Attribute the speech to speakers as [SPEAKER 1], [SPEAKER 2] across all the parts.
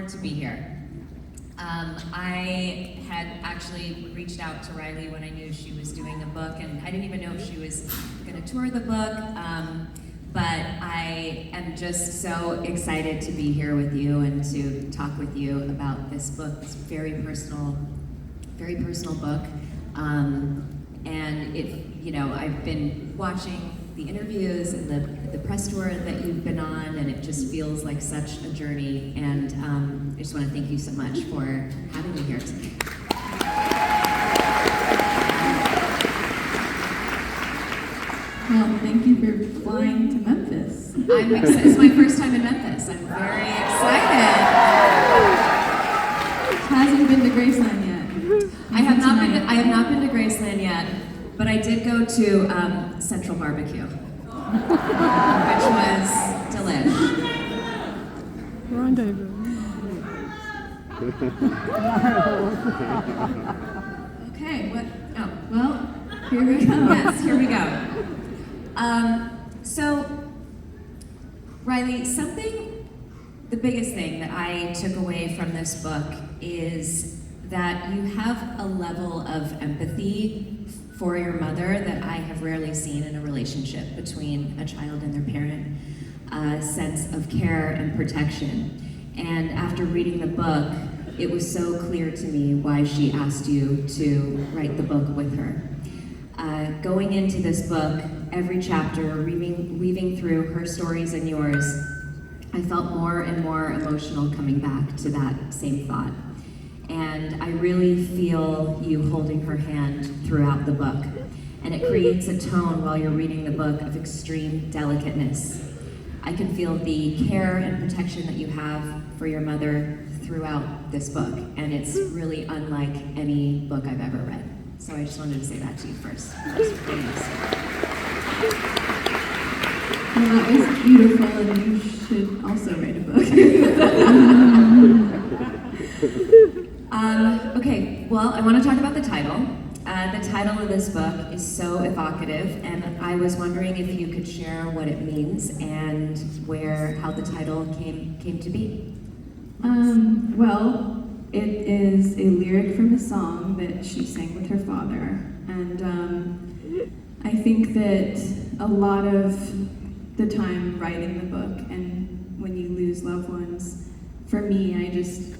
[SPEAKER 1] honored to be here. I had actually reached out to Riley when I knew she was doing a book, and I didn't even know if she was going to tour the book, but I am just so excited to be here with you and to talk with you about this book, this very personal book. And I've been watching the interviews and the press tour that you've been on, and it just feels like such a journey. And I just want to thank you so much for having me here today.
[SPEAKER 2] Well, thank you for flying to Memphis.
[SPEAKER 1] I'm excited. It's my first time in Memphis. I'm very excited.
[SPEAKER 2] Hasn't been to Graceland yet.
[SPEAKER 1] I have not been to Graceland yet, but I did go to Central Barbecue, which was delish.
[SPEAKER 3] Rendezvous.
[SPEAKER 2] Okay, what? Oh, well, here we go.
[SPEAKER 1] Yes, here we go. So, Riley, the biggest thing that I took away from this book is that you have a level of empathy for your mother that I have rarely seen in a relationship between a child and their parent, a sense of care and protection. And after reading the book, it was so clear to me why she asked you to write the book with her. Going into this book, every chapter, weaving through her stories and yours, I felt more and more emotional coming back to that same thought. And I really feel you holding her hand throughout the book. And it creates a tone while you're reading the book of extreme delicateness. I can feel the care and protection that you have for your mother throughout this book. And it's really unlike any book I've ever read. So I just wanted to say that to you first.
[SPEAKER 2] Well, that was beautiful, and you should also write a book.
[SPEAKER 1] Okay, well, I want to talk about the title. The title of this book is so evocative, and I was wondering if you could share what it means and how the title came to be.
[SPEAKER 2] Well, it is a lyric from a song that she sang with her father, and I think that a lot of the time writing the book, and when you lose loved ones, for me, I just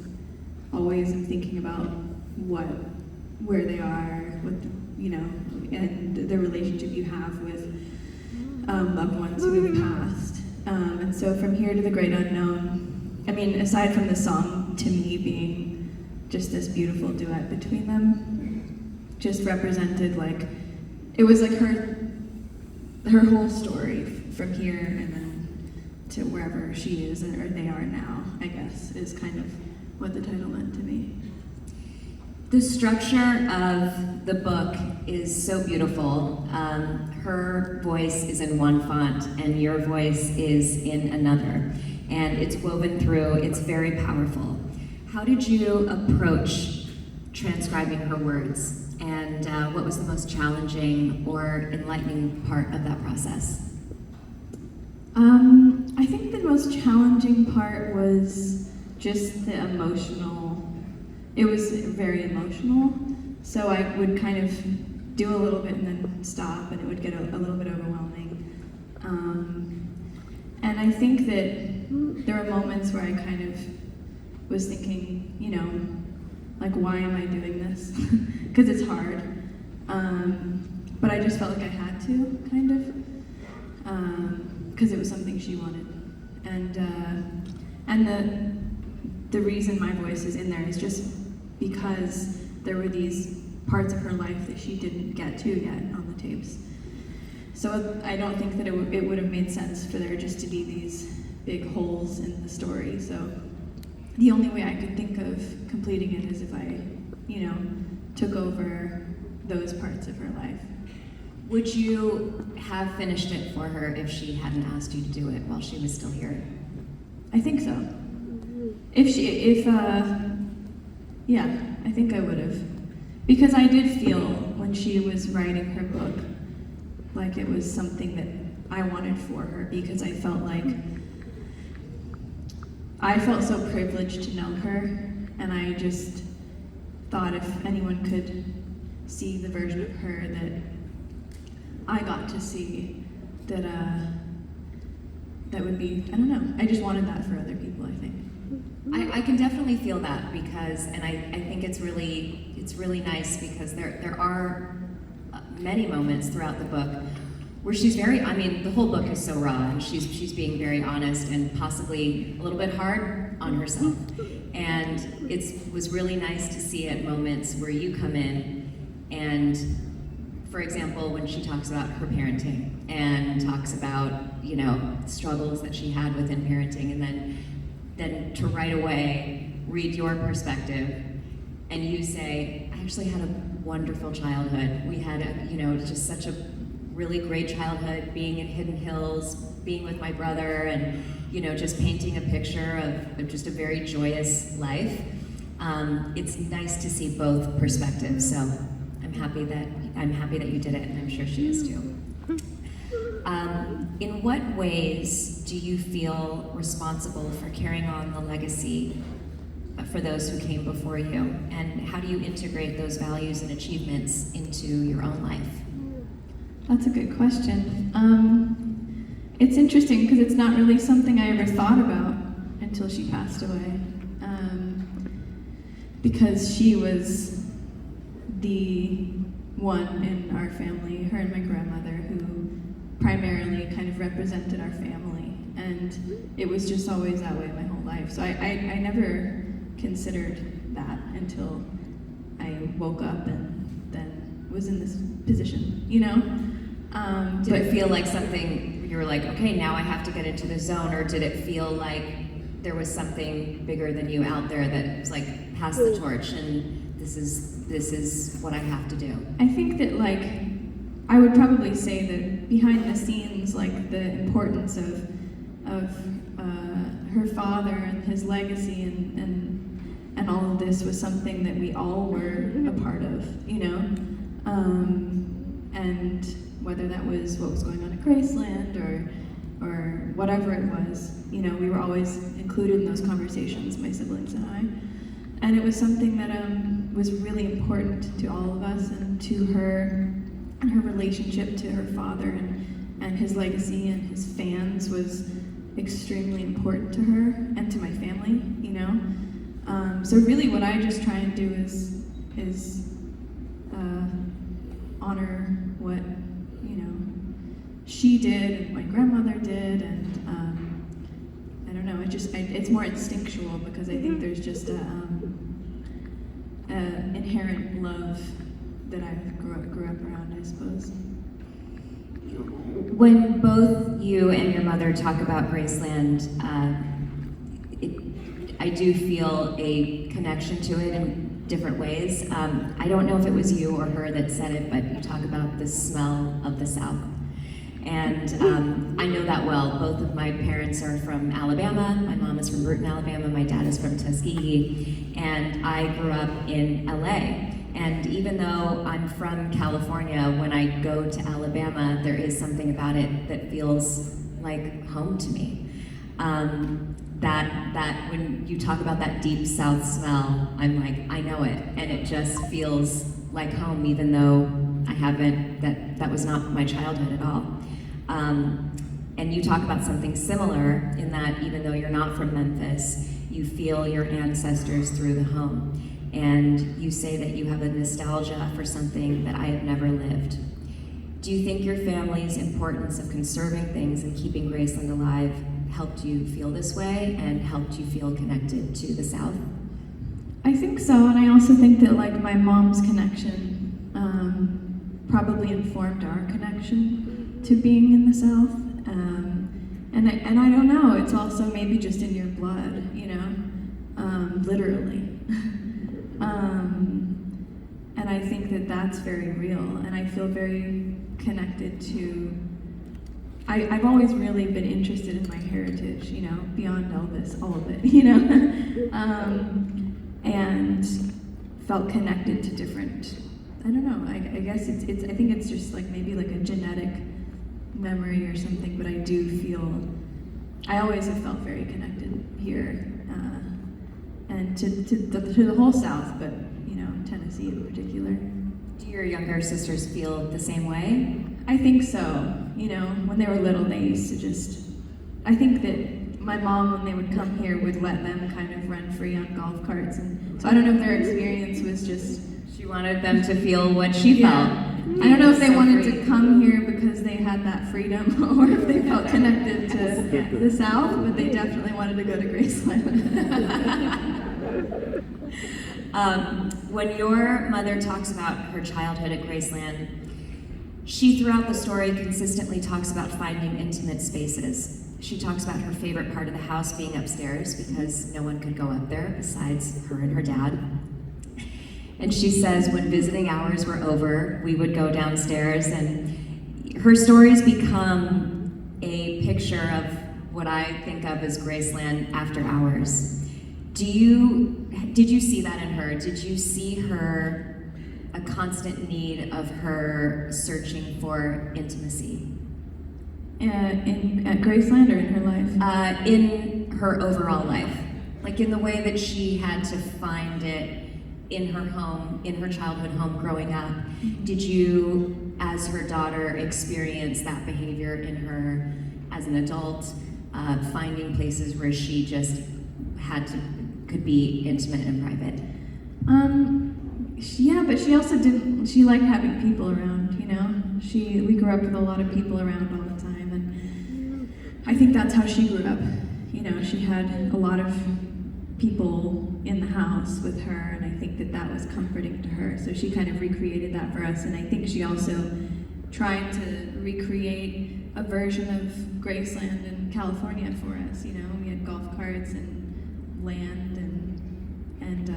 [SPEAKER 2] always am thinking about where they are, and the relationship you have with loved ones who have passed. And so from here to the great unknown, I mean, aside from the song, to me being just this beautiful duet between them, just represented it was like her whole story from here and then to wherever she is or they are now, I guess, is kind of what the title meant to me.
[SPEAKER 1] The structure of the book is so beautiful. Her voice is in one font and your voice is in another. And it's woven through, it's very powerful. How did you approach transcribing her words? And what was the most challenging or enlightening part of that process?
[SPEAKER 2] I think the most challenging part was just the emotional. It was very emotional, so I would kind of do a little bit and then stop, and it would get a little bit overwhelming. And I think that there were moments where I kind of was thinking, why am I doing this? Because it's hard. But I just felt like I had to, kind of, because it was something she wanted. And the reason my voice is in there is just because there were these parts of her life that she didn't get to yet on the tapes. So I don't think that it would have made sense for there just to be these big holes in the story. So the only way I could think of completing it is if I, took over those parts of her life.
[SPEAKER 1] Would you have finished it for her if she hadn't asked you to do it while she was still here?
[SPEAKER 2] I think so. Yeah, I think I would have. Because I did feel when she was writing her book, like it was something that I wanted for her, because I felt like I felt so privileged to know her, and I just thought if anyone could see the version of her that I got to see, that that would be, I don't know, I just wanted that for other people, I think.
[SPEAKER 1] I can definitely feel that because, and I think it's really nice because there are many moments throughout the book where she's very, I mean, the whole book is so raw and she's being very honest and possibly a little bit hard on herself. And it was really nice to see at moments where you come in and, for example, when she talks about her parenting and talks about, you know, struggles that she had within parenting, and then to right away read your perspective and you say, I actually had a wonderful childhood. We had, just such a really great childhood, being in Hidden Hills, being with my brother, and, just painting a picture of just a very joyous life. It's nice to see both perspectives, so I'm happy that you did it, and I'm sure she is too. In what ways do you feel responsible for carrying on the legacy for those who came before you? And how do you integrate those values and achievements into your own life?
[SPEAKER 2] That's a good question. It's interesting because it's not really something I ever thought about until she passed away. Because she was the one in our family, her and my grandmother, who primarily kind of represented our family, and it was just always that way my whole life. So I never considered that until I woke up and then was in this position,
[SPEAKER 1] Did it feel like something, you were like, okay, now I have to get into the zone, or did it feel like there was something bigger than you out there that was like, pass the torch and this is what I have to do?
[SPEAKER 2] I think that I would probably say that behind the scenes, the importance of her father and his legacy and all of this was something that we all were a part of, and whether that was what was going on at Graceland or whatever it was, we were always included in those conversations, my siblings and I. And it was something that was really important to all of us, and to her, and her relationship to her father and his legacy and his fans was extremely important to her and to my family, So really what I just try and do is honor what, she did and my grandmother did, and I don't know, it's more instinctual because I think there's just a inherent love that I grew up around, I suppose.
[SPEAKER 1] When both you and your mother talk about Graceland, I do feel a connection to it in different ways. I don't know if it was you or her that said it, but you talk about the smell of the South. And I know that well. Both of my parents are from Alabama. My mom is from Burton, Alabama. My dad is from Tuskegee. And I grew up in LA. And even though I'm from California, when I go to Alabama, there is something about it that feels like home to me. That when you talk about that deep South smell, I'm like, I know it. And it just feels like home, even though I haven't, that was not my childhood at all. And you talk about something similar in that even though you're not from Memphis, you feel your ancestors through the home. And you say that you have a nostalgia for something that I have never lived. Do you think your family's importance of conserving things and keeping Graceland alive helped you feel this way and helped you feel connected to the South?
[SPEAKER 2] I think so, and I also think that my mom's connection probably informed our connection to being in the South. And I don't know, it's also maybe just in your blood, literally. And I think that that's very real, and I feel very connected to, I've always really been interested in my heritage, beyond Elvis, all of it, and felt connected to different, I don't know, I guess I think it's just maybe a genetic memory or something, but I do feel I always have felt very connected here, and to the whole South, but Tennessee in particular.
[SPEAKER 1] Do your younger sisters feel the same way?
[SPEAKER 2] I think so. When they were little, they used to I think that my mom, when they would come here, would let them kind of run free on golf carts, and so I don't know if their experience was just...
[SPEAKER 1] She wanted them to feel what she felt.
[SPEAKER 2] I don't know if they wanted to come here because they had that freedom, or if they felt connected to the South, but they definitely wanted to go to Graceland.
[SPEAKER 1] When your mother talks about her childhood at Graceland, she throughout the story consistently talks about finding intimate spaces. She talks about her favorite part of the house being upstairs because no one could go up there besides her and her dad. And she says when visiting hours were over, we would go downstairs, and her stories become a picture of what I think of as Graceland after hours. Did you see that in her? Did you see her a constant need of her searching for intimacy?
[SPEAKER 2] At Graceland or in her life?
[SPEAKER 1] In her overall life. Like in the way that she had to find it in her home, in her childhood home growing up. Did you, as her daughter, experience that behavior in her as an adult, finding places where she just could be intimate and private?
[SPEAKER 2] Yeah, but she also she liked having people around, we grew up with a lot of people around all the time, and I think that's how she grew up. She had a lot of people in the house with her, and I think that was comforting to her, so she kind of recreated that for us, and I think she also tried to recreate a version of Graceland in California for us. We had golf carts and land and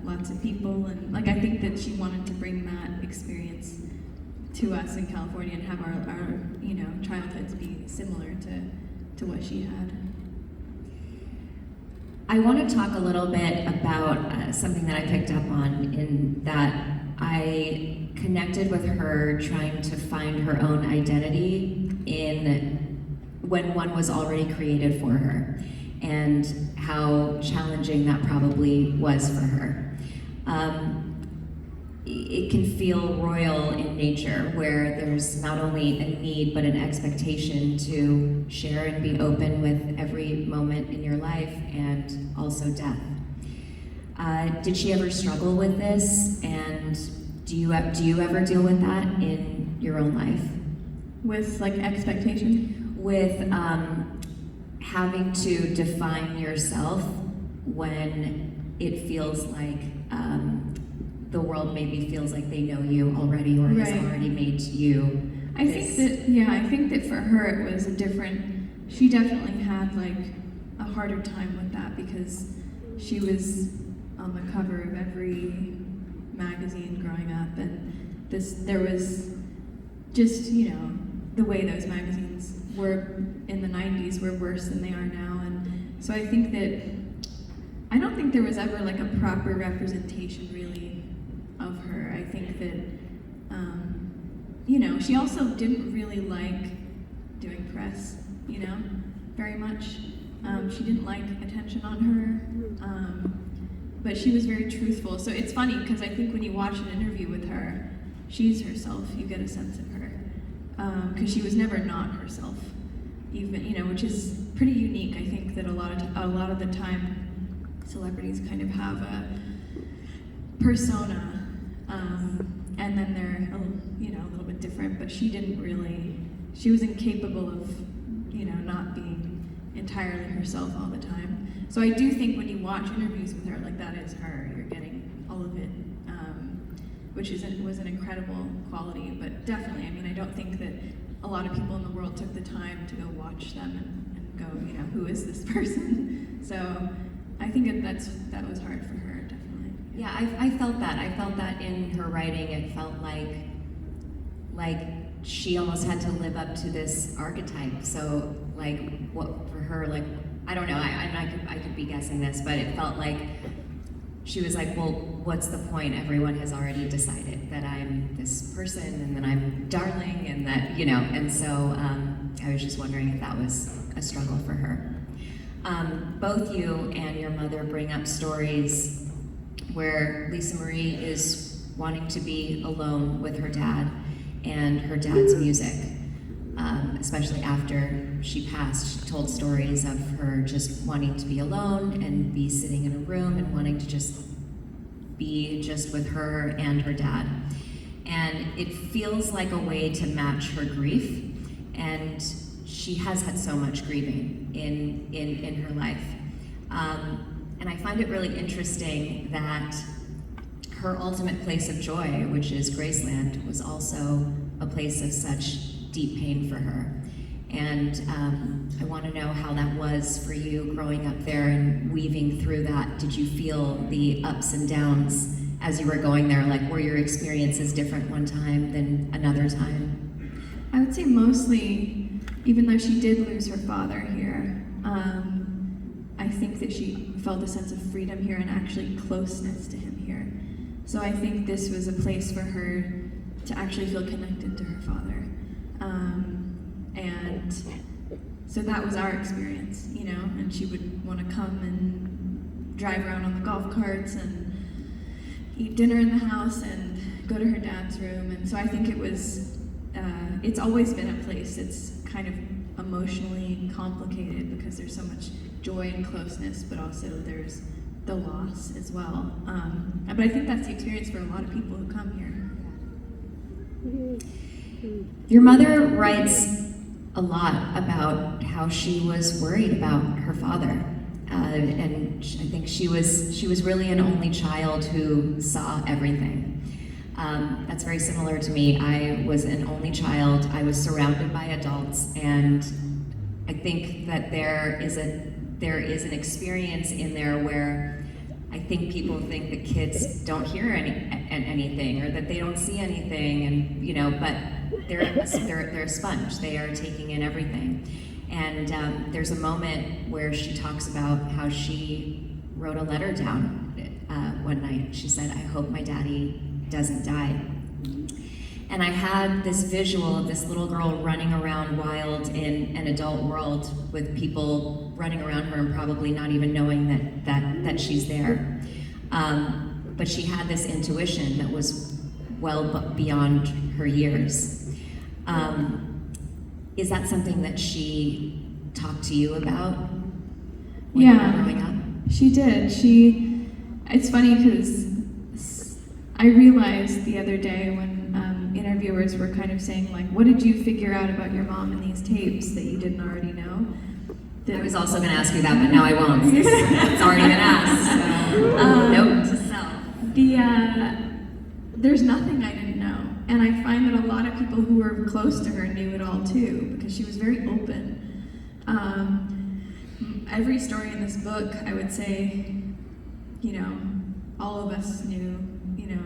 [SPEAKER 2] lots of people, and I think that she wanted to bring that experience to us in California and have our childhoods be similar to what she had.
[SPEAKER 1] I want to talk a little bit about something that I picked up on, in that I connected with her trying to find her own identity when one was already created for her, and how challenging that probably was for her. It can feel royal in nature, where there's not only a need but an expectation to share and be open with every moment in your life, and also death. Did she ever struggle with this, and do you ever deal with that in your own life?
[SPEAKER 2] With expectation?
[SPEAKER 1] With having to define yourself when it feels like the world maybe feels like they know you already, or has already made you.
[SPEAKER 2] I think that for her it was she definitely had a harder time with that, because she was on the cover of every magazine growing up, and there was just, the way those magazines were in the 90s were worse than they are now, and so I don't think there was ever a proper representation really of her. I think that she also didn't really like doing press, very much. She didn't like attention on her, but she was very truthful. So it's funny, because I think when you watch an interview with her, she's herself. You get a sense of her, because she was never not herself, even, which is pretty unique. I think that a lot of the time, celebrities kind of have a persona, and then they're a little bit different. But she didn't really. She was incapable of not being entirely herself all the time. So I do think when you watch interviews with her, that is her. You're getting all of it, which was an incredible quality. But definitely, I don't think that a lot of people in the world took the time to go watch them and go, who is this person? So I think that was hard for her, definitely.
[SPEAKER 1] Yeah, I felt that. I felt that in her writing. It felt like she almost had to live up to this archetype. So what for her, I don't know. I could be guessing this, but it felt like she was like, well, what's the point? Everyone has already decided that I'm this person, and that I'm darling, and that, and so I was just wondering if that was a struggle for her. Both you and your mother bring up stories where Lisa Marie is wanting to be alone with her dad and her dad's music, especially after she passed. She told stories of her just wanting to be alone and be sitting in a room and wanting to just be just with her and her dad. And it feels like a way to match her grief, and she has had so much grieving in her life. And I find it really interesting that her ultimate place of joy, which is Graceland, was also a place of such deep pain for her. And I want to know how that was for you growing up there and weaving through that. Did you feel the ups and downs as you were going there? Like, were your experiences different one time than another time?
[SPEAKER 2] I would say mostly, even though she did lose her father here, I think that she felt a sense of freedom here and actually closeness to him here. So I think this was a place for her to actually feel connected to her father. And so that was our experience, you know, and she would want to come and drive around on the golf carts and eat dinner in the house and go to her dad's room. And so I think it was, it's always been a place that's kind of emotionally complicated because there's so much joy and closeness, but also there's the loss as well. But I think that's the experience for a lot of people who come here.
[SPEAKER 1] Your mother writes a lot about how she was worried about her father. And I think she was really an only child who saw everything. That's very similar to me. I was an only child. I was surrounded by adults, and I think that there is an experience in there where I think people think that kids don't hear anything or that they don't see anything, and you know, but they're a sponge. They are taking in everything. And there's a moment where she talks about how she wrote a letter down one night. She said, "I hope my daddy doesn't die." And I had this visual of this little girl running around wild in an adult world with people running around her and probably not even knowing that she's there. But she had this intuition that was well beyond her years. Is that something that she talked to you about when you were growing up?
[SPEAKER 2] She did. It's funny because I realized the other day when interviewers were kind of saying, like, what did you figure out about your mom in these tapes that you didn't already know?
[SPEAKER 1] I was also going to ask you that, but now I won't. It's already been asked. So. Note to self.
[SPEAKER 2] There's nothing I didn't know. And I find that a lot of people who were close to her knew it all too, because she was very open. Every story in this book, I would say, you know, all of us knew, you know,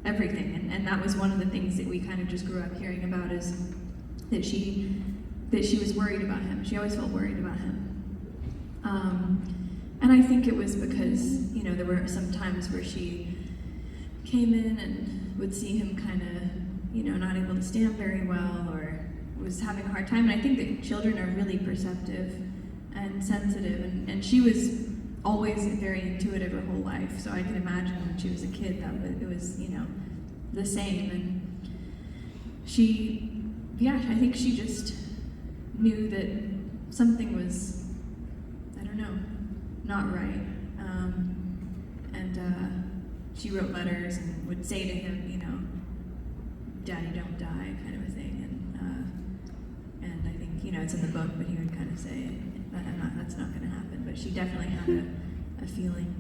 [SPEAKER 2] everything. And that was one of the things that we kind of just grew up hearing about, is that she was worried about him. She always felt worried about him. And I think it was because, you know, there were some times where she came in and would see him kind of, you know, not able to stand very well or was having a hard time. And I think that children are really perceptive and sensitive, and she was always very intuitive her whole life. So I can imagine when she was a kid that it was, you know, the same. And I think she just knew that something was, I don't know, not right. She wrote letters and would say to him, you know, "Daddy, don't die," kind of a thing. And I think, you know, it's in the book, but he would kind of say, that's not going to happen. But she definitely had a feeling.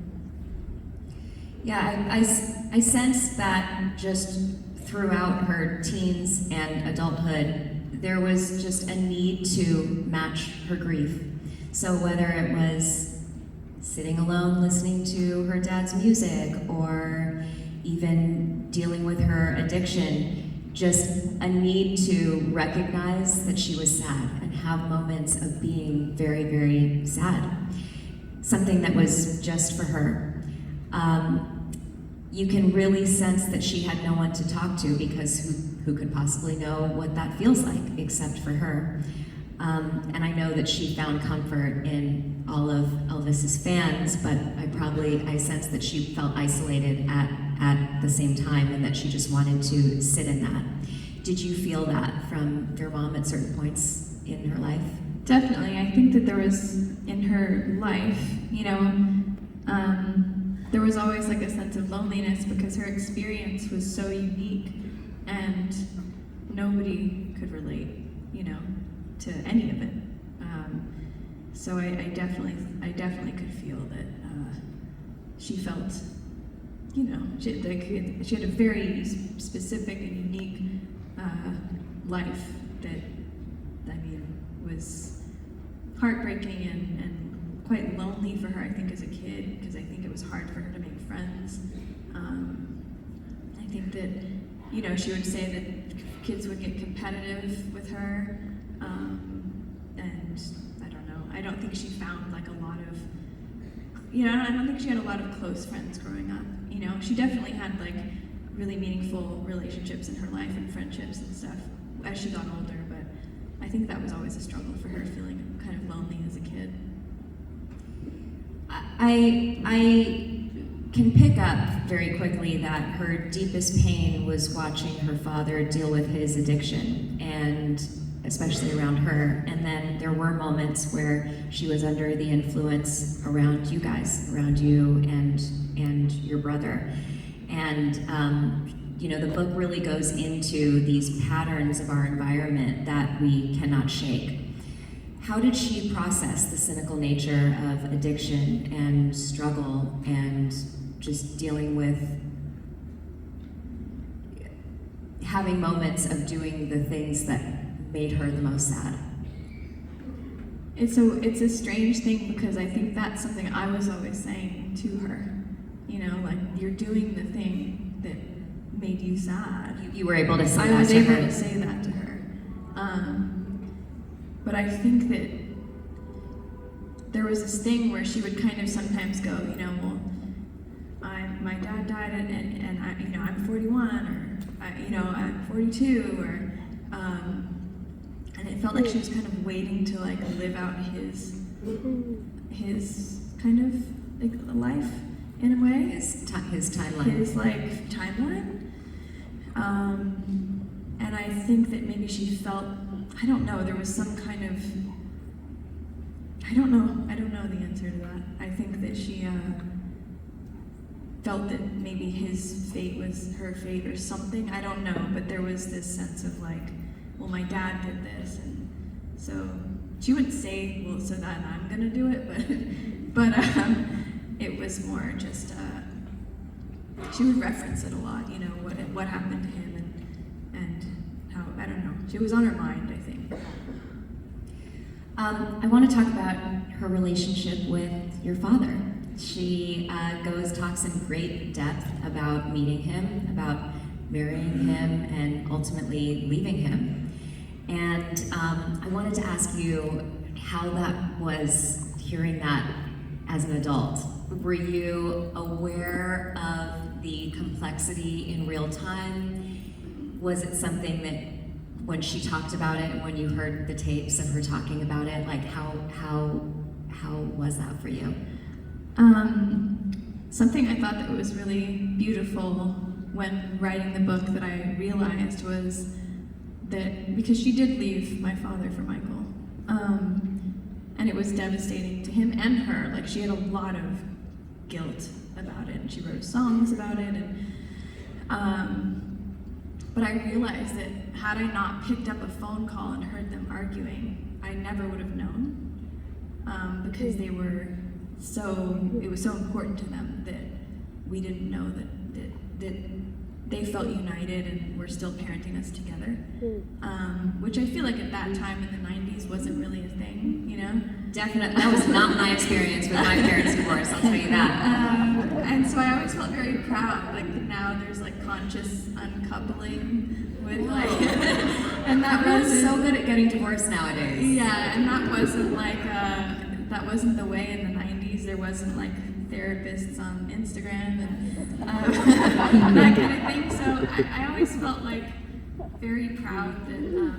[SPEAKER 1] Yeah, I sense that just throughout her teens and adulthood, there was just a need to match her grief. So whether it was sitting alone listening to her dad's music or even dealing with her addiction, just a need to recognize that she was sad and have moments of being very, very sad. Something that was just for her. You can really sense that she had no one to talk to, because who could possibly know what that feels like except for her. And I know that she found comfort in all of Elvis's fans, but I sense that she felt isolated at the same time, and that she just wanted to sit in that. Did you feel that from your mom at certain points in her life?
[SPEAKER 2] Definitely. I think that there was, in her life, there was always like a sense of loneliness because her experience was so unique and nobody could relate, to any of it. So I definitely could feel that she felt, she had a very specific and unique life that, was heartbreaking and quite lonely for her, I think, as a kid, because I think it was hard for her to make friends. I think that, she would say that kids would get competitive with her, and I don't know, I don't think she found like a lot of, I don't think she had a lot of close friends growing up. She definitely had like really meaningful relationships in her life and friendships and stuff as she got older, but I think that was always a struggle for her, feeling kind of lonely as a kid.
[SPEAKER 1] I can pick up very quickly that her deepest pain was watching her father deal with his addiction, and especially around her. And then there were moments where she was under the influence around you guys, around you and your brother. And the book really goes into these patterns of our environment that we cannot shake. How did she process the cynical nature of addiction and struggle and just dealing with having moments of doing the things that made her the most sad?
[SPEAKER 2] It's a strange thing, because I think that's something I was always saying to her. Like, you're doing the thing that made you sad.
[SPEAKER 1] You were able to say that to her?
[SPEAKER 2] I was able to say that to her. But I think that there was this thing where she would kind of sometimes go, well, my dad died and I'm 41, or I'm 42, or and it felt like she was kind of waiting to like live out his kind of like life in a way.
[SPEAKER 1] His timeline.
[SPEAKER 2] His like timeline. And I think that maybe she felt, I don't know, there was some kind of, I don't know the answer to that. I think that she felt that maybe his fate was her fate or something, I don't know, but there was this sense of like, well, my dad did this, and so she wouldn't say, well, so that I'm gonna do it, but it was more just, she would reference it a lot, what happened to him and how, I don't know, she was on her mind, I think.
[SPEAKER 1] I want to talk about her relationship with your father. She talks in great depth about meeting him, about marrying him, and ultimately leaving him. And I wanted to ask you how that was, hearing that as an adult. Were you aware of the complexity in real time? Was it something that when she talked about it and when you heard the tapes of her talking about it, like how was that for you?
[SPEAKER 2] Something I thought that was really beautiful when writing the book that I realized was that, because she did leave my father for Michael, and it was devastating to him and her. Like, she had a lot of guilt about it, and she wrote songs about it, and but I realized that had I not picked up a phone call and heard them arguing, I never would have known, because it was so important to them that we didn't know that they felt united and were still parenting us together, which I feel like at that time in the 90s wasn't really a thing,
[SPEAKER 1] Definitely, that was not my experience with my parents' divorce, I'll tell you that.
[SPEAKER 2] And so I always felt very proud, like now there's like conscious uncoupling with like, and that was
[SPEAKER 1] so good at getting divorced nowadays.
[SPEAKER 2] Yeah, and that wasn't like, that wasn't the way in the 90s. There wasn't like therapists on Instagram and that kind of thing. So I always felt like very proud that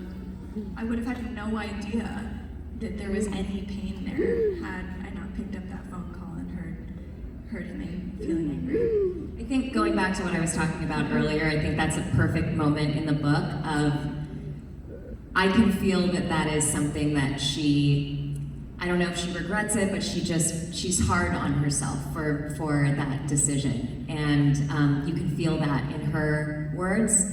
[SPEAKER 2] I would have had no idea that there was any pain there had I not picked up that phone call and heard him feeling angry.
[SPEAKER 1] I think going back to what I was talking about earlier, I think that's a perfect moment in the book of, I can feel that is something that I don't know if she regrets it, but she's hard on herself for that decision. And you can feel that in her words,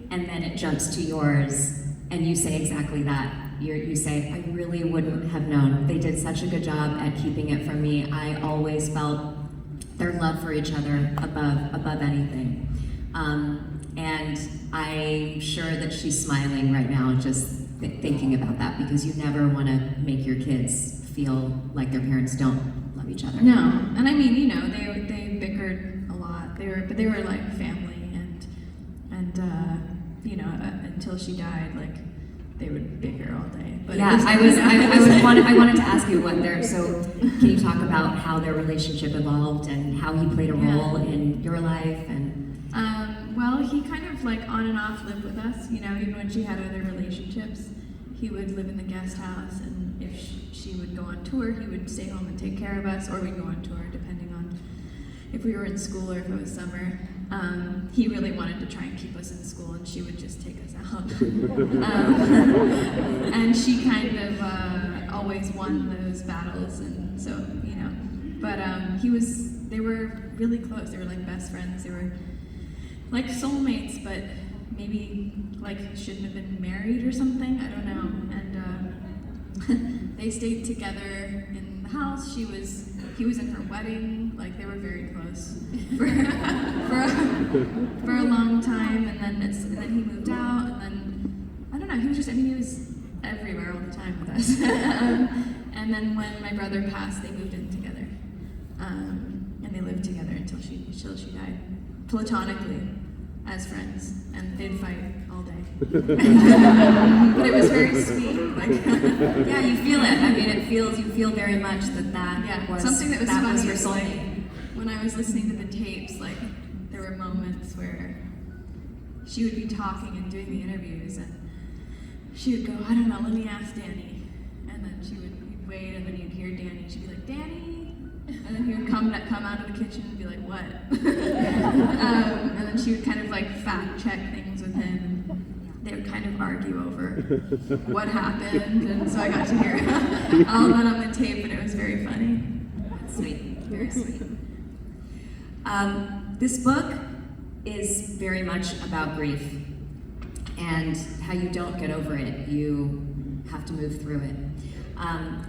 [SPEAKER 1] and then it jumps to yours, and you say exactly that. You say, I really wouldn't have known. They did such a good job at keeping it from me. I always felt their love for each other above anything. And I'm sure that she's smiling right now just thinking about that, because you never want to make your kids feel like their parents don't love each other.
[SPEAKER 2] No, and I mean, they bickered a lot. They were like family, and until she died, like they would bicker all day. But
[SPEAKER 1] yeah, I wanted to ask you so can you talk about how their relationship evolved and how he played a role in your life? And
[SPEAKER 2] well, he kind of like on and off lived with us, even when she had other relationships. He would live in the guest house, and if she would go on tour, he would stay home and take care of us, or we'd go on tour depending on if we were in school or if it was summer. He really wanted to try and keep us in school, and she would just take us out. And she kind of always won those battles, and so, But they were really close. They were like best friends. They were like soulmates, but maybe like shouldn't have been married or something. I don't know. And they stayed together in the house. He was in her wedding. Like they were very close for a long time. And then he moved out. And then I don't know. He was everywhere all the time with us. And then when my brother passed, they moved in together. And they lived together until she died, platonically, as friends, and they'd fight all day. But it was very sweet.
[SPEAKER 1] Yeah, you feel it. I mean, you feel very much that was
[SPEAKER 2] something that was funny.
[SPEAKER 1] Was your soulmate.
[SPEAKER 2] When I was listening to the tapes, there were moments where she would be talking and doing the interviews, and she would go, I don't know, let me ask Danny. And then he'd wait, and then you'd hear Danny, and she'd be like, Danny? And then he would come out of the kitchen and be like, what? And then she would kind of fact check things with him. They would kind of argue over what happened, and so I got to hear all that on the tape, and it was very funny.
[SPEAKER 1] Sweet, very sweet. This book is very much about grief and how you don't get over it. You have to move through it.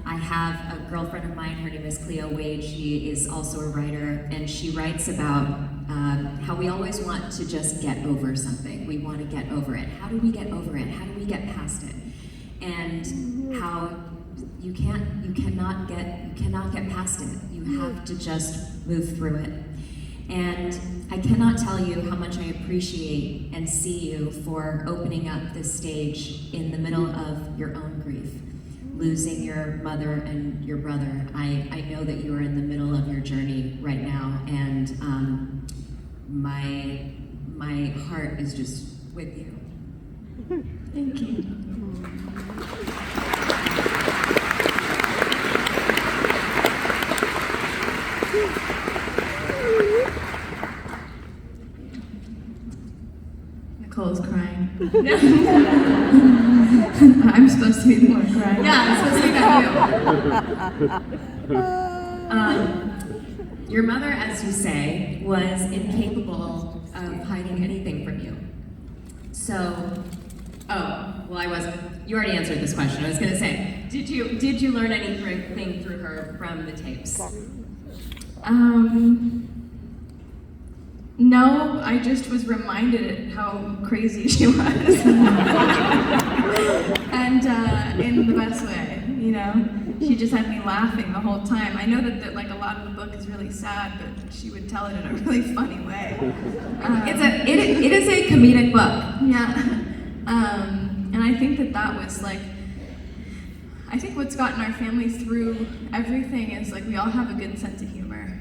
[SPEAKER 1] I have a girlfriend of mine, her name is Cleo Wade. She is also a writer, and she writes about how we always want to just get over something. We want to get over it. How do we get over it? How do we get past it? And how you cannot get past it. You have to just move through it. And I cannot tell you how much I appreciate and see you for opening up this stage in the middle of your own grief. Losing your mother and your brother. I know that you are in the middle of your journey right now, and my heart is just with you.
[SPEAKER 2] Thank you. Nicole's crying. I'm supposed to be the one crying.
[SPEAKER 1] Yeah, it's supposed to be about you. Your mother, as you say, was incapable of hiding anything from you. So, I wasn't. You already answered this question. I was going to say, did you learn anything through her from the tapes?
[SPEAKER 2] No, I just was reminded how crazy she was. And in the best way, She just had me laughing the whole time. I know that a lot of the book is really sad, but she would tell it in a really funny way.
[SPEAKER 1] It is a comedic book.
[SPEAKER 2] Yeah. And I think that was I think what's gotten our family through everything is we all have a good sense of humor,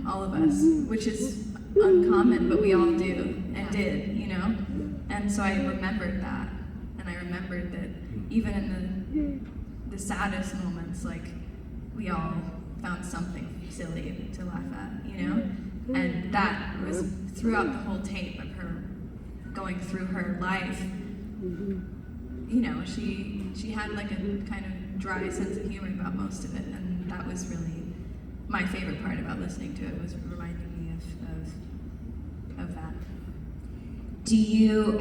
[SPEAKER 2] all of us, which is uncommon, but we all do and did, And so I remembered that, and I remembered that
[SPEAKER 3] even in the saddest moments, like, we all found something silly to laugh at, you know? And that was throughout the whole tape of her going through her life. You know, she had like a kind of dry sense of humor about most of it, and that was really my favorite part about listening to it, was reminding me of that.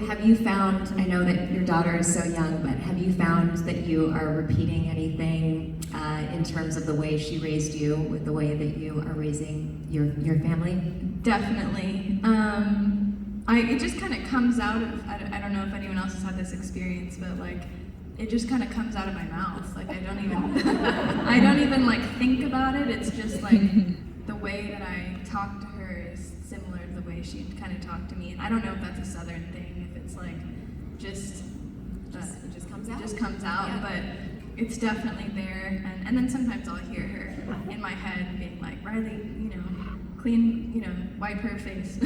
[SPEAKER 1] Have you found, I know that your daughter is so young, but have you found that you are repeating anything in terms of the way she raised you with the way that you are raising your family?
[SPEAKER 3] Definitely. It just kind of comes out of, I don't know if anyone else has had this experience, but like, it just kind of comes out of my mouth. Like, I don't even like think about it. It's just like the way that I talk to her is similar to the way she kind of talked to me. And I don't know if that's a Southern thing, if it's like
[SPEAKER 1] It just comes out.
[SPEAKER 3] Just comes out,
[SPEAKER 1] Yeah.
[SPEAKER 3] but it's definitely there. And then sometimes I'll hear her in my head being like, Riley, you know, clean, you know, wipe her face,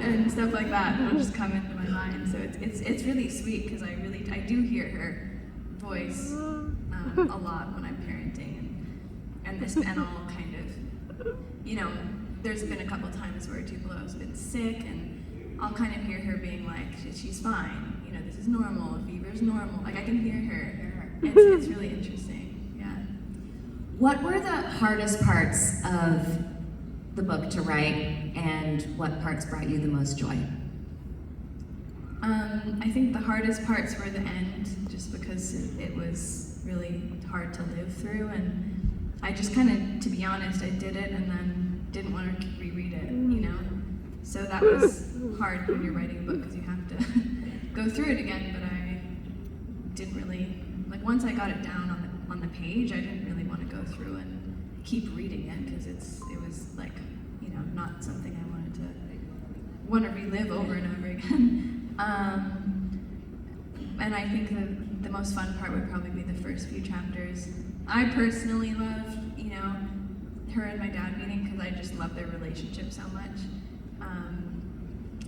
[SPEAKER 3] and stuff like that. It'll just come into my mind. So it's really sweet, because I do hear her voice a lot when I'm parenting, and all kind of, you know, there's been a couple times where Tupelo's been sick, and I'll kind of hear her being like, she's fine, you know, this is normal, fever's normal. Like, I can hear her. It's really interesting. Yeah.
[SPEAKER 1] What were the hardest parts of the book to write, and what parts brought you the most joy?
[SPEAKER 3] I think the hardest parts were the end, just because it was really hard to live through, and I just kind of, to be honest, I did it and then didn't want to reread it, you know? So that was hard when you're writing a book, because you have to go through it again, but I didn't really, like, once I got it down on the page, I didn't really want to go through and keep reading it, because it was like, you know, not something I want to relive over and over again. And I think the most fun part would probably be the first few chapters. I personally loved, you know, her and my dad meeting, because I just love their relationship so much.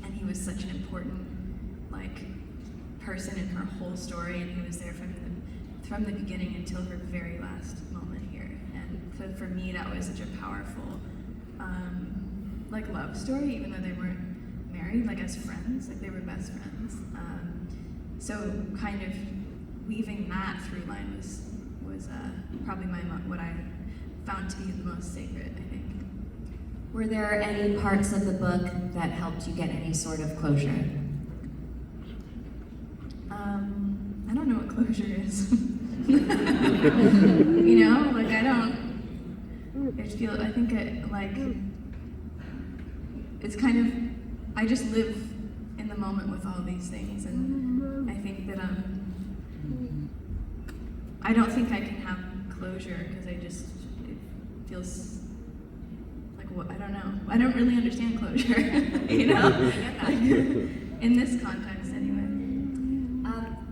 [SPEAKER 3] And he was such an important, like, person in her whole story, and he was there from the beginning until her very last moment here. And for me, that was such a powerful, like, love story, even though they weren't married, like, as friends, like, they were best friends. So kind of weaving that through line was probably what I found to be the most sacred, I think.
[SPEAKER 1] Were there any parts of the book that helped you get any sort of closure?
[SPEAKER 3] I don't know what closure is. You know, like, I think it's kind of, I just live in the moment with all these things, and I think that I don't think I can have closure, because it feels like, what, I don't know. I don't really understand closure, you know? In this context, anyway.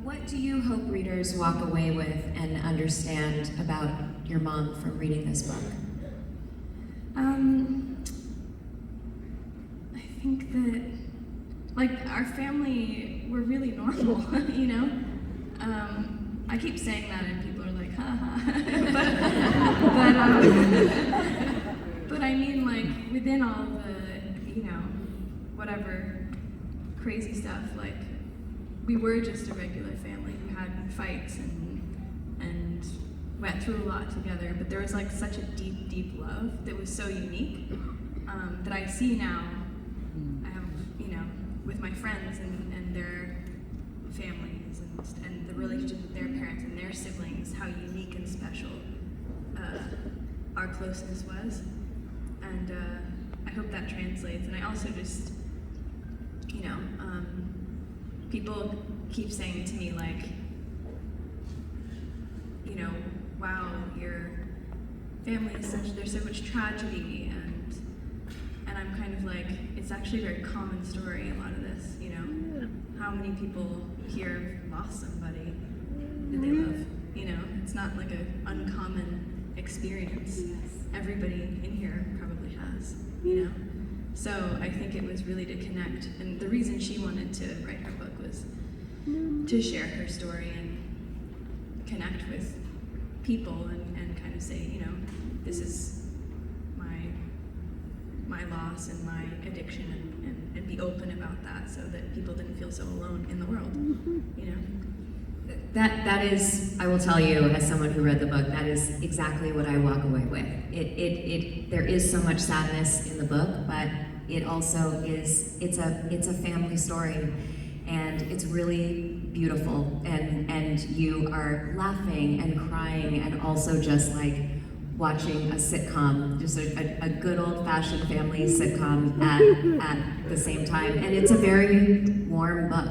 [SPEAKER 1] What do you hope readers walk away with and understand about your mom from reading this book?
[SPEAKER 3] I think that, like, our family, we're really normal, you know? I keep saying that, and people are like, ha ha. But I mean, like, within all the, you know, whatever crazy stuff, like, we were just a regular family who had fights and went through a lot together, but there was, like, such a deep, deep love that was so unique, that I see now. I have, you know, with my friends and their families and the relationship with their parents and their siblings, how unique and special our closeness was. And I hope that translates. And I also just, you know, people keep saying to me, like, you know, wow, your family is there's so much tragedy, and I'm kind of like, it's actually a very common story, a lot of this, you know. How many people here lost somebody that they love, you know? It's not like an uncommon experience. Everybody in here probably has, you know? So I think it was really to connect, and the reason she wanted to write her book was to share her story and connect with people and kind of say, you know, this is my loss and my addiction, and be open about that so that people didn't feel so alone in the world, you know?
[SPEAKER 1] That is, I will tell you, as someone who read the book, that is exactly what I walk away with. There is so much sadness in the book, but it also is, it's a family story, and it's really beautiful, and you are laughing and crying and also just like watching a sitcom, just a good old-fashioned family sitcom at the same time. And it's a very warm book,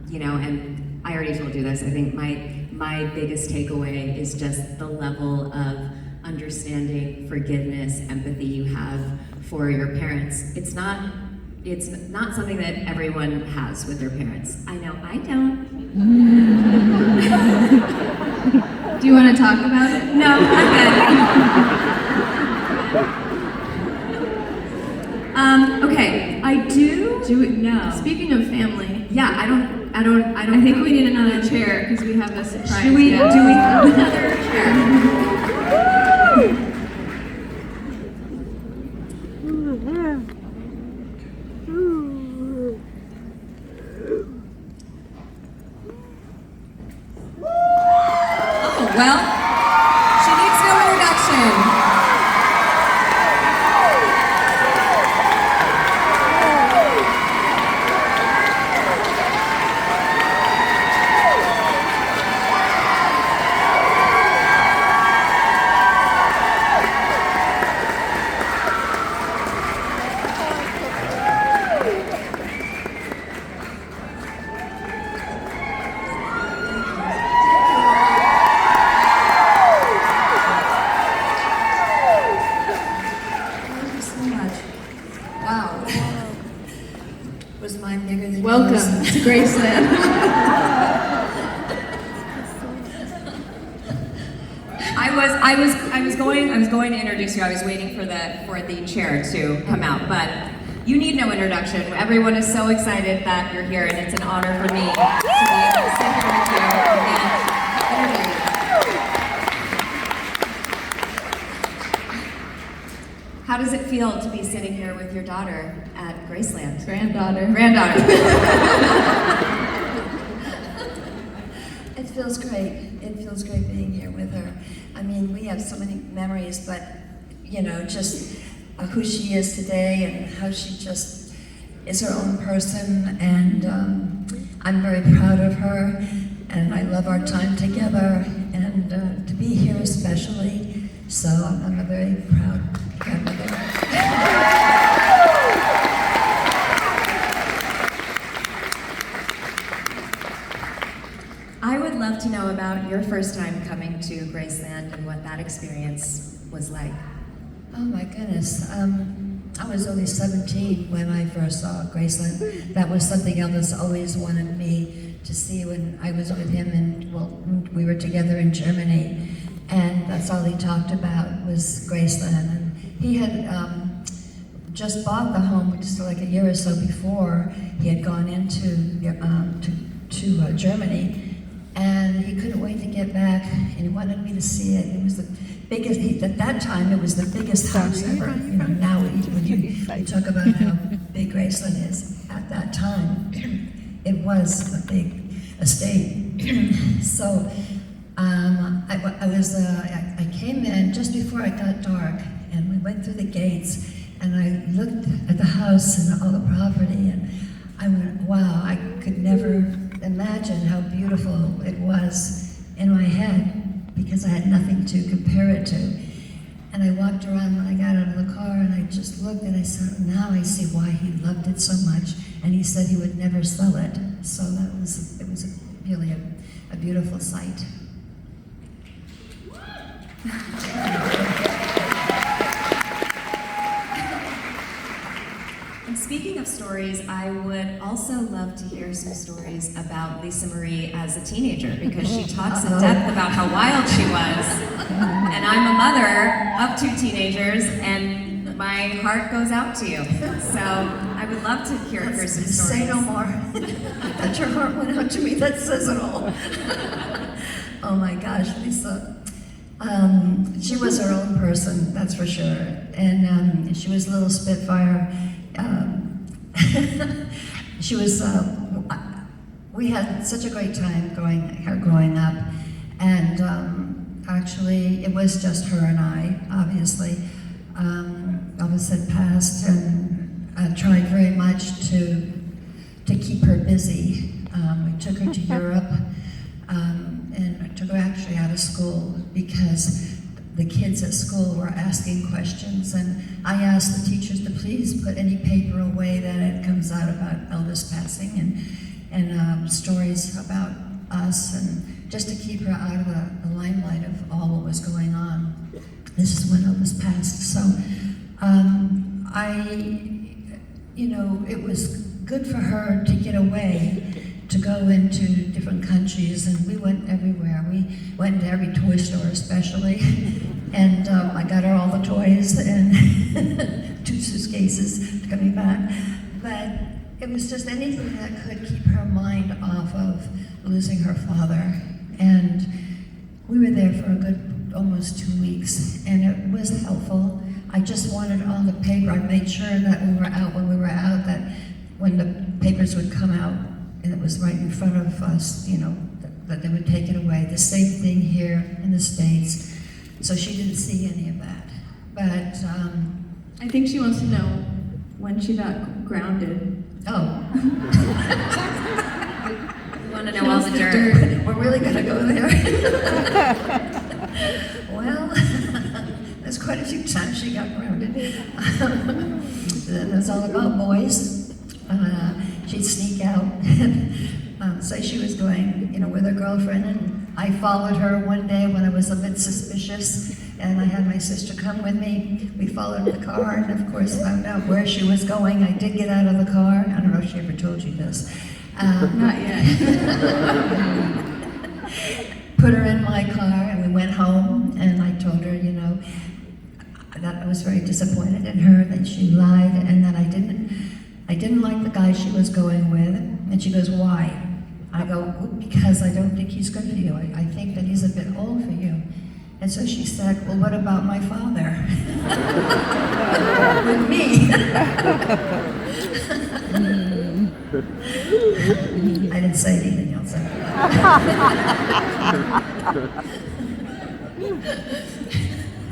[SPEAKER 1] you know, and I already told you this, I think my biggest takeaway is just the level of understanding, forgiveness, empathy you have for your parents. It's not something that everyone has with their parents. I know I don't.
[SPEAKER 3] Do you want to talk about it?
[SPEAKER 1] No, I'm good. Okay, I do. No.
[SPEAKER 3] Speaking of family,
[SPEAKER 1] Yeah, I don't.
[SPEAKER 3] I think we need another chair because we have a surprise.
[SPEAKER 1] Do we
[SPEAKER 3] guest.
[SPEAKER 1] have another chair? Oh, well, she needs no introduction. Thank you so much. Wow. Was mine bigger than
[SPEAKER 3] Welcome
[SPEAKER 1] yours?
[SPEAKER 3] to Graceland.
[SPEAKER 1] I was going to introduce you. I was waiting for the chair to come out, but you need no introduction. Everyone is so excited that you're here, and it's an honor for me to be able to sit here with you and interview you. How does it feel to be sitting here with your daughter at Graceland?
[SPEAKER 3] Granddaughter.
[SPEAKER 4] It feels great. It feels great being here with her. I mean, we have so many memories, but, you know, just who she is today and how she just is her own person. And I'm very proud of her, and I love our time together, and to be here especially. So I'm a very proud grandmother.
[SPEAKER 1] I would love to know about your first time coming to Graceland and what that experience was like.
[SPEAKER 4] Oh my goodness. I was only 17 when I first saw Graceland. That was something Elvis always wanted me to see when I was with him, and well, we were together in Germany, and that's all he talked about was Graceland. And he had just bought the home just like a year or so before. He had gone into Germany, and he couldn't wait to get back, and he wanted me to see it. It was the biggest, at that time, it was the biggest house ever. You know, now when you talk about how big Graceland is, at that time, it was a big estate. So I came in just before it got dark, and we went through the gates, and I looked at the house and all the property, and I went, wow, I could never imagine how beautiful it was in my head, because I had nothing to compare it to. And I walked around when I got out of the car, and I just looked, and I said, now I see why he loved it so much. And he said he would never sell it. So it was really a beautiful sight.
[SPEAKER 1] And speaking of stories, I would also love to hear some stories about Lisa Marie as a teenager, because she talks in depth about how wild she was. And I'm a mother of 2 teenagers, and my heart goes out to you. So I would love to hear her some stories.
[SPEAKER 4] Say no more. That your heart went out to me. That says it all. Oh my gosh, Lisa. She was her own person, that's for sure. And she was a little spitfire. She was. We had such a great time growing up, and actually, it was just her and I. Obviously, Elvis had passed, and I tried very much to keep her busy. We took her to Europe, and I took her actually out of school because the kids at school were asking questions, and I asked the teachers to please put any paper away that it comes out about Elvis passing and stories about us, and just to keep her out of the limelight of all what was going on. This is when Elvis passed. So it was good for her to get away, to go into different countries, and we went everywhere. We went to every toy store especially, and I got her all the toys and 2 suitcases coming back. But it was just anything that could keep her mind off of losing her father. And we were there for a good almost 2 weeks, and it was helpful. I just wanted on the paper, I made sure that when we were out, that when the papers would come out, and it was right in front of us, that they would take it away. The same thing here in the States. So she didn't see any of that. But
[SPEAKER 2] I think she wants to know when she got grounded.
[SPEAKER 4] oh,
[SPEAKER 1] You want to know all the dirt.
[SPEAKER 4] we're really gonna go there. Well, there's quite a few times she got grounded. Then it's all about boys. She'd sneak out and say she was going, with her girlfriend, and I followed her one day when I was a bit suspicious, and I had my sister come with me. We followed the car, and of course found out where she was going. I did get out of the car. I don't know if she ever told you this.
[SPEAKER 2] Not yet.
[SPEAKER 4] Put her in my car, and we went home, and I told her, that I was very disappointed in her, that she lied, and that I didn't like the guy she was going with. And she goes, why? I go, because I don't think he's good for you. I think that he's a bit old for you. And so she said, well, what about my father? With me. I didn't say anything else.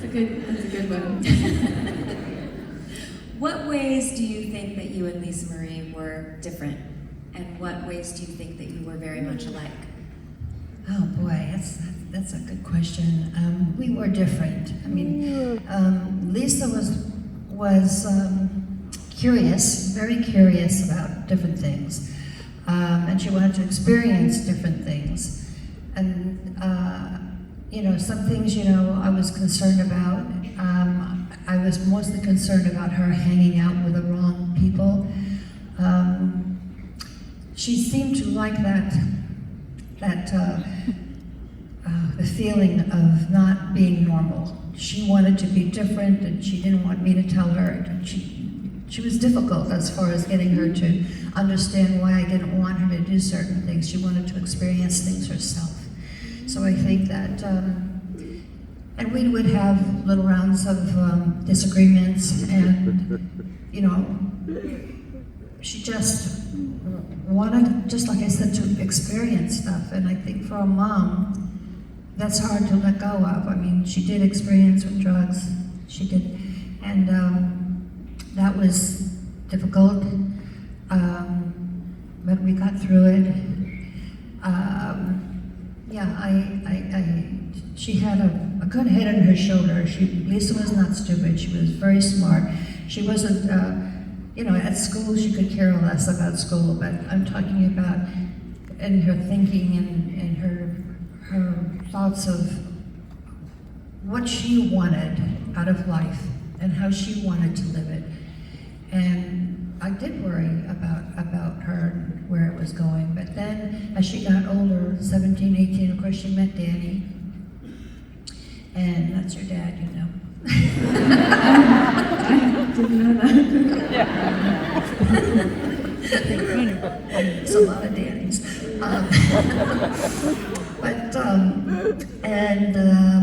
[SPEAKER 2] That's a good one.
[SPEAKER 1] What ways do you think that you and Lisa Marie were different? And what ways do you think that you were very much alike?
[SPEAKER 4] Oh boy, that's a good question. We were different. I mean, Lisa was curious, very curious about different things, and she wanted to experience different things. And some things, I was concerned about. I was mostly concerned about her hanging out with the wrong people. She seemed to like the feeling of not being normal. She wanted to be different, and she didn't want me to tell her. She was difficult as far as getting her to understand why I didn't want her to do certain things. She wanted to experience things herself. So I think that, and we would have little rounds of disagreements, and she just wanted, just like I said, to experience stuff. And I think for a mom, that's hard to let go of. I mean, she did experience with drugs, she did, and that was difficult, but we got through it. She had a good head on her shoulder. Lisa was not stupid. She was very smart. She wasn't, at school she could care less about school, but I'm talking about in her thinking and her thoughts of what she wanted out of life and how she wanted to live it. And I did worry about her and where it was going. But then as she got older, 17, 18, of course she met Danny. And that's your dad,
[SPEAKER 2] I didn't know that.
[SPEAKER 4] It's a lot of daddies.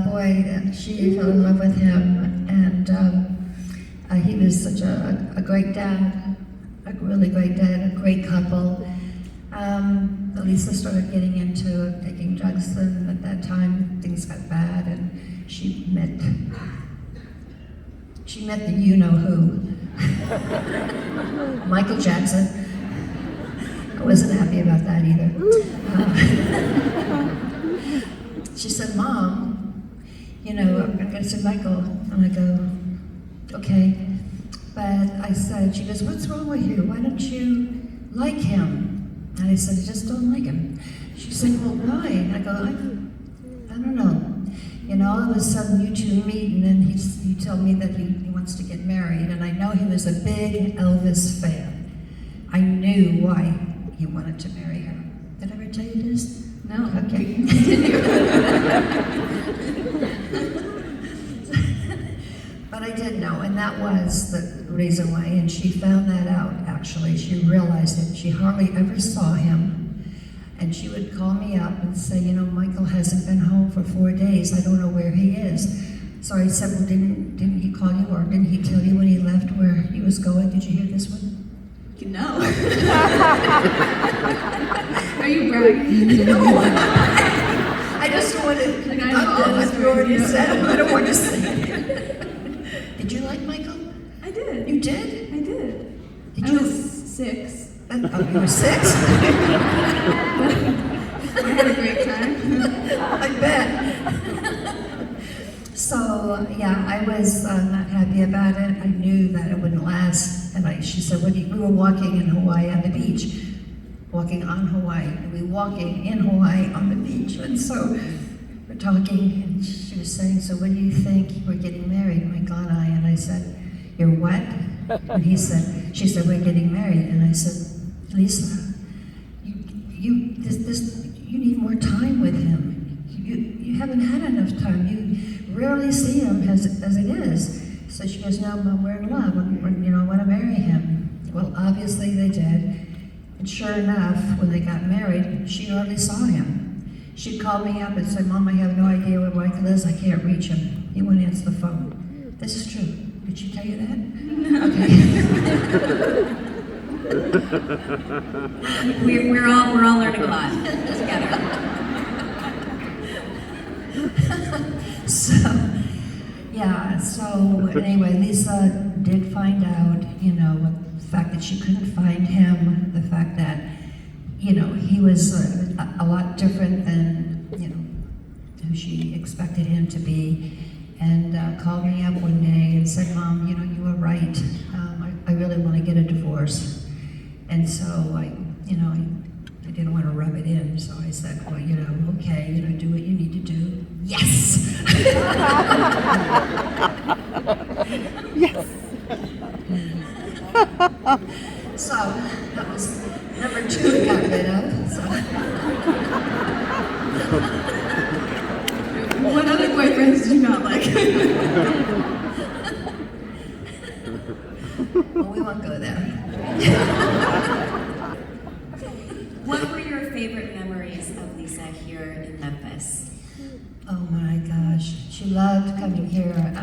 [SPEAKER 4] Boy, she fell in love with him, and he was such a great dad, a really great dad, a great couple. Lisa started getting into taking drugs, and at that time things got bad, and she met the you-know-who, Michael Jackson. I wasn't happy about that either. She said, "Mom, you know, I'm gonna see Michael." And I go, "Okay." But I said, she goes, "What's wrong with you? Why don't you like him?" And I said, "I just don't like him." She said, "Well, why?" And I go, I don't know. You know, all of a sudden you two meet, and then you tell me that he wants to get married, and I know he was a big Elvis fan. I knew why he wanted to marry her. Did I ever tell you this?
[SPEAKER 2] No.
[SPEAKER 4] Okay. But I did know, and that was the reason why, and she found that out, actually. She realized it. She hardly ever saw him. And she would call me up and say, "You know, Michael hasn't been home for 4 days. I don't know where he is." So I said, "Well, didn't he call you, or didn't he tell you when he left where he was going? Did you hear this one?"
[SPEAKER 2] No. Are you bragging?
[SPEAKER 4] No. I just don't want to.
[SPEAKER 2] Like, I know
[SPEAKER 4] what you already said. I don't want to say it. Did you like Michael?
[SPEAKER 2] I did.
[SPEAKER 4] You did?
[SPEAKER 2] I did.
[SPEAKER 4] Did
[SPEAKER 2] I
[SPEAKER 4] you?
[SPEAKER 2] was 6.
[SPEAKER 4] Oh, you were 6?
[SPEAKER 2] I had a great time.
[SPEAKER 4] I bet. So, yeah, I was not happy about it. I knew that it wouldn't last. And she said, we were walking in Hawaii on the beach. Walking on Hawaii. And we were walking in Hawaii on the beach. And so we're talking, and she was saying, "So when do you think we're getting married, Michael and I?" And I said, "You're what?" And she said, "We're getting married." And I said, "Lisa, you need more time with him. You haven't had enough time. You rarely see him as it is." So she goes, "No, Mom, we're in love. I want to marry him." Well, obviously they did. And sure enough, when they got married, she hardly saw him. She'd call me up and say, "Mom, I have no idea where Michael is. I can't reach him. He won't answer the phone." This is true. Did she tell you that? No. Okay.
[SPEAKER 1] We're all learning a lot together.
[SPEAKER 4] So anyway, Lisa did find out, the fact that she couldn't find him, the fact that, he was a lot different than, who she expected him to be, and called me up one day and said, "Mom, you were right. I really want to get a divorce." And so I didn't want to rub it in, so I said, "Well, okay, do what you need to do." Yes!
[SPEAKER 5] Yes!
[SPEAKER 4] So that was number 2 we got rid of. So.
[SPEAKER 2] What other boyfriends did you not like?
[SPEAKER 4] Well, we won't go there.
[SPEAKER 1] What were your favorite memories of Lisa here in Memphis?
[SPEAKER 4] Oh my gosh, she loved coming here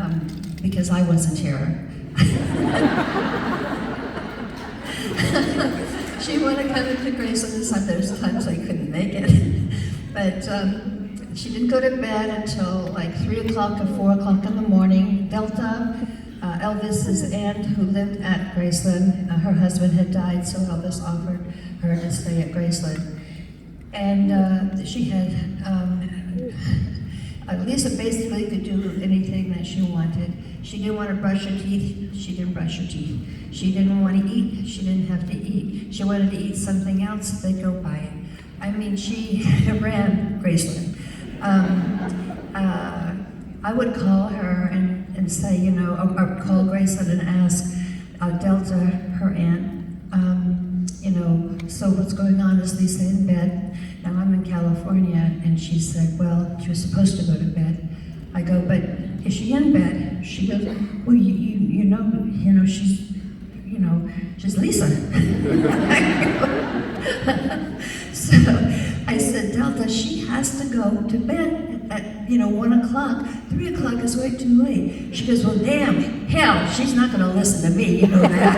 [SPEAKER 4] because I wasn't here. She wanted to come into Graceland, and sometimes I couldn't make it. But she didn't go to bed until like 3 o'clock or 4 o'clock in the morning. Delta, Elvis's aunt who lived at Graceland, her husband had died, so Elvis offered her to stay at Graceland. And she had, Lisa basically could do anything that she wanted. She didn't want to brush her teeth, she didn't brush her teeth. She didn't want to eat, she didn't have to eat. She wanted to eat something else, they'd go buy it. I mean, she ran Graceland. I would call her and say, or call Graceland and ask Delta, her aunt, so what's going on? Is Lisa in bed? Now I'm in California, and she said, well, she was supposed to go to bed. I go, but is she in bed? She goes, well, you know, she's, she's Lisa. So I said, Delta, she has to go to bed at 1 o'clock. 3 o'clock is way too late. She goes, well, damn, hell, she's not going to listen to me, you know that.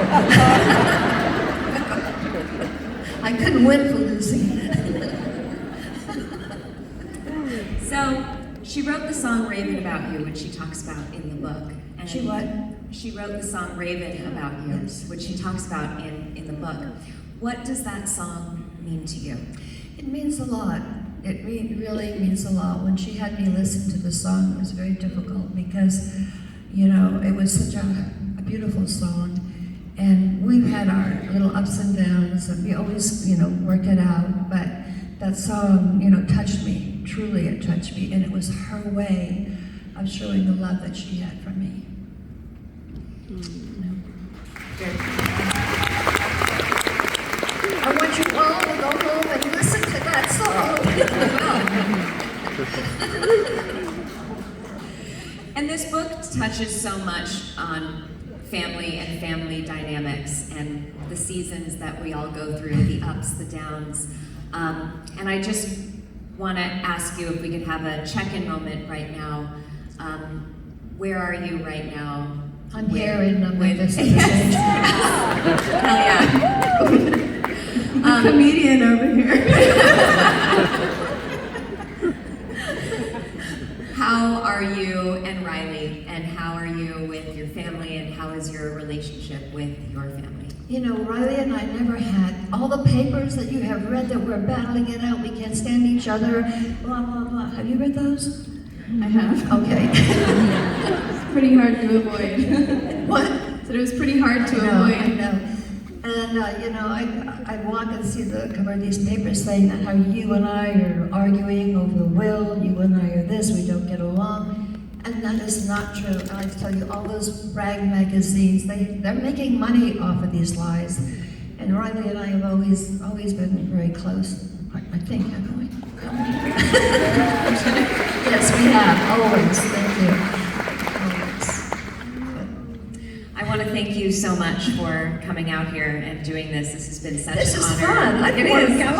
[SPEAKER 4] I couldn't win for losing.
[SPEAKER 1] So, she wrote the song Raven About You, which she talks about in the book. And
[SPEAKER 4] She what?
[SPEAKER 1] She wrote the song Raven About You,
[SPEAKER 4] Yes.
[SPEAKER 1] which she talks about in the book. What does that song mean to you?
[SPEAKER 4] It means a lot. It really means a lot. When she had me listen to the song, it was very difficult because, it was such a beautiful song. And we've had our little ups and downs, and we always, work it out. But that song, touched me. Truly, it touched me. And it was her way of showing the love that she had for me. I want you all to go home and listen to that song.
[SPEAKER 1] And this book touches so much on family and family dynamics and the seasons that we all go through, the ups, the downs. And I just want to ask you if we could have a check-in moment right now. Where are you right now?
[SPEAKER 4] I'm here in Memphis.
[SPEAKER 1] Hell yeah.
[SPEAKER 2] Comedian over here.
[SPEAKER 1] How are you and Riley, and how are you with your family, and how is your relationship with your family?
[SPEAKER 4] Riley and I never had all the papers that you have read that we're battling it out, we can't stand each other, blah, blah, blah. Have you read those?
[SPEAKER 2] I have.
[SPEAKER 4] Okay.
[SPEAKER 2] It's pretty hard to avoid.
[SPEAKER 4] What?
[SPEAKER 2] So it was pretty hard to
[SPEAKER 4] I
[SPEAKER 2] avoid.
[SPEAKER 4] know. And, I'd walk and see the cover of these papers saying that how you and I are arguing over the will, you and I are this, we don't get along. And that is not true. And I tell you, all those rag magazines, they're making money off of these lies. And Riley and I have always been very close. I think, haven't we? Yes, we have, always. Thank you. Always.
[SPEAKER 1] I want to thank you so much for coming out here and doing this. This has been such
[SPEAKER 4] This
[SPEAKER 1] an
[SPEAKER 4] is
[SPEAKER 1] honor.
[SPEAKER 4] fun. I
[SPEAKER 1] It
[SPEAKER 4] want to
[SPEAKER 1] is.
[SPEAKER 4] go.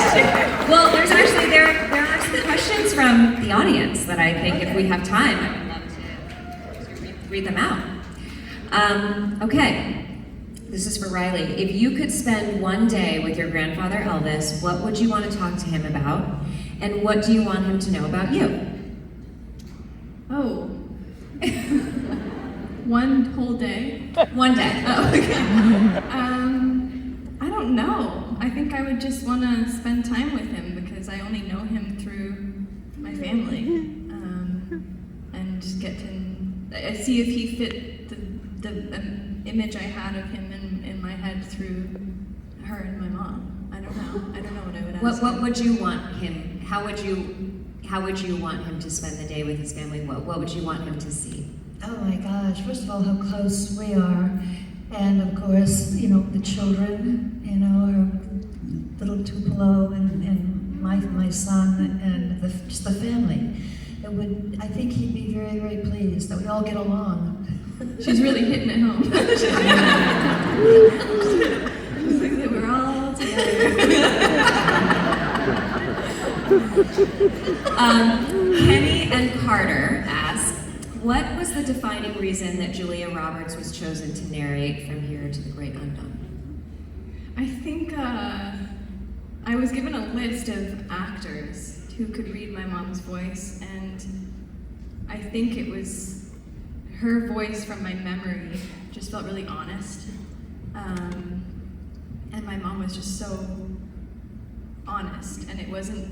[SPEAKER 1] Stay. Well, there are some questions from the audience that I think if we have time, I would love to read them out. Okay, this is for Riley. If you could spend one day with your grandfather Elvis, what would you want to talk to him about? And what do you want him to know about you?
[SPEAKER 3] Oh. One whole day?
[SPEAKER 1] One day.
[SPEAKER 3] Oh, okay. I don't know. I think I would just want to spend time with him because I only know him through my family. And just get to see if he fit the image I had of him in my head through her and my mom. I don't know what I would ask.
[SPEAKER 1] What would you want him? How would you want him to spend the day with his family? What would you want him to see?
[SPEAKER 4] Oh my gosh, first of all, how close we are. And of course, the children, our little Tupelo and my son and just the family. I think he'd be very, very pleased that we all get along.
[SPEAKER 3] She's really hitting it home. She's like that we're all together.
[SPEAKER 1] Kenny and Carter ask, what was the defining reason that Julia Roberts was chosen to narrate From Here to the Great Undone?
[SPEAKER 3] I think I was given a list of actors who could read my mom's voice, and I think it was her voice from my memory just felt really honest. And my mom was just so honest, and it wasn't,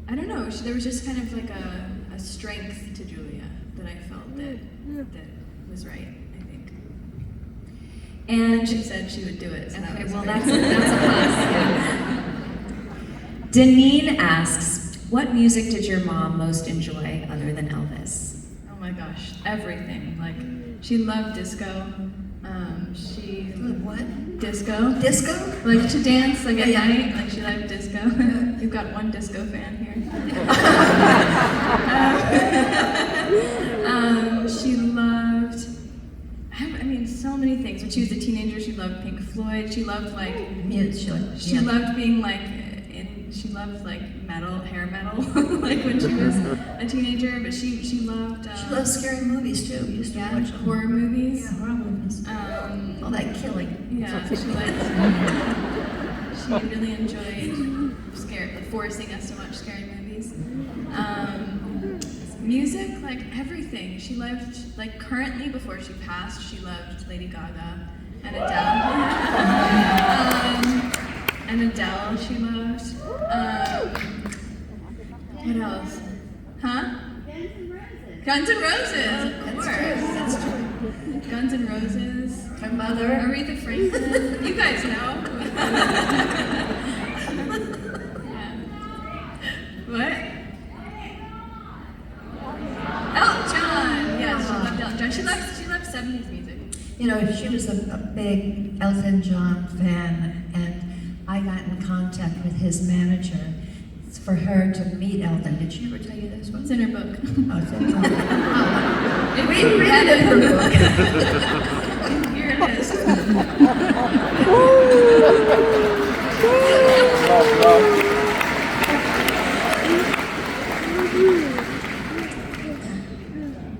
[SPEAKER 3] I don't know, there was just kind of like a strength to Julia that I felt that was right, I think.
[SPEAKER 1] And
[SPEAKER 3] She said she would do it. So
[SPEAKER 1] okay,
[SPEAKER 3] that was
[SPEAKER 1] well
[SPEAKER 3] great.
[SPEAKER 1] that's a plus. Yeah. Deneen asks, what music did your mom most enjoy other than Elvis?
[SPEAKER 3] Oh my gosh, everything. Like, she loved disco. She
[SPEAKER 4] What?
[SPEAKER 3] disco.
[SPEAKER 4] Disco?
[SPEAKER 3] Like to dance like at
[SPEAKER 4] Yeah.
[SPEAKER 3] night. Like she loved disco. We've got one disco fan here. She loved. I mean, so loved Pink Floyd. She loved like
[SPEAKER 4] She
[SPEAKER 3] loved being like she loved like hair metal, like when she was a teenager. But she loved
[SPEAKER 4] She loves scary movies too. We used to watch them.
[SPEAKER 3] horror movies.
[SPEAKER 4] Yeah, horror movies. All that killing.
[SPEAKER 3] Yeah, she really enjoyed forcing us to watch scary movies. Music, like everything. She loved, like currently before she passed, she loved Lady Gaga and Adele she loved. What else? Huh? Guns N' Roses, of course.
[SPEAKER 4] That's true.
[SPEAKER 3] Guns N' Roses.
[SPEAKER 4] Her mother.
[SPEAKER 3] Aretha Franklin. You guys know. Yeah. What? Elton John. Yes, she loved Elton John. She loved 70s music.
[SPEAKER 4] You know, she was a big Elton John fan, and I got in contact with his manager for her to meet Elton. Did she ever tell you this one?
[SPEAKER 3] It's in her book.
[SPEAKER 4] Oh, it's in her book. Read it in her book.
[SPEAKER 3] Here it is.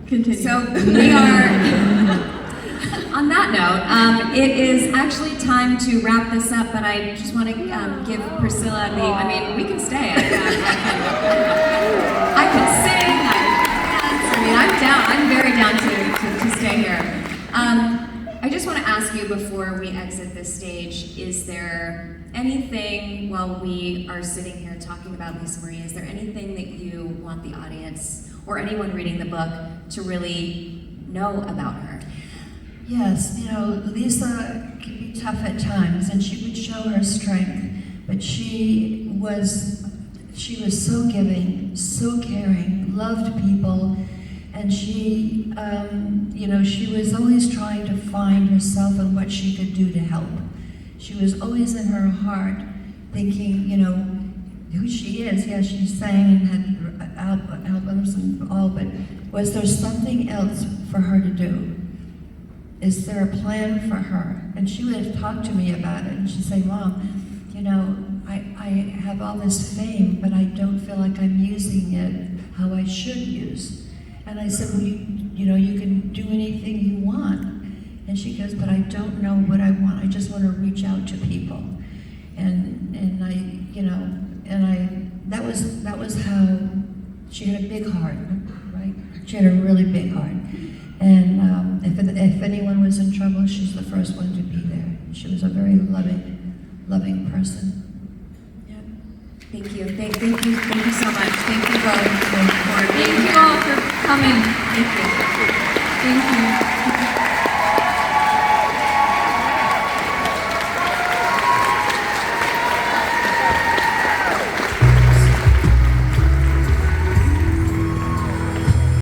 [SPEAKER 3] Continue.
[SPEAKER 1] So we are, on that note, it is actually time to wrap this up, but I just want to give Priscilla we can stay. I can sing, I'm down, I'm very down to stay here. I just want to ask you before we exit this stage, is there anything, while we are sitting here talking about Lisa Marie, is there anything that you want the audience or anyone reading the book to really know about her?
[SPEAKER 4] Yes, you know, Lisa can be tough at times, and she would show her strength, but she was so giving, so caring, loved people, and she, she was always trying to find herself and what she could do to help. She was always in her heart thinking, who she is. Yeah, she sang and had albums and all, but was there something else for her to do? Is there a plan for her? And she would have talked to me about it, and she'd say, Mom, I have all this fame, but I don't feel like I'm using it how I should use. And I said, well, you can do anything you want. And she goes, but I don't know what I want. I just want to reach out to people. That was how she had a big heart, right? She had a really big heart. And if anyone was in trouble, she's the first one to be there. She was a very loving person.
[SPEAKER 1] Thank you. Thank you so much. Thank you both. Thank you all for coming. Thank you. Thank you.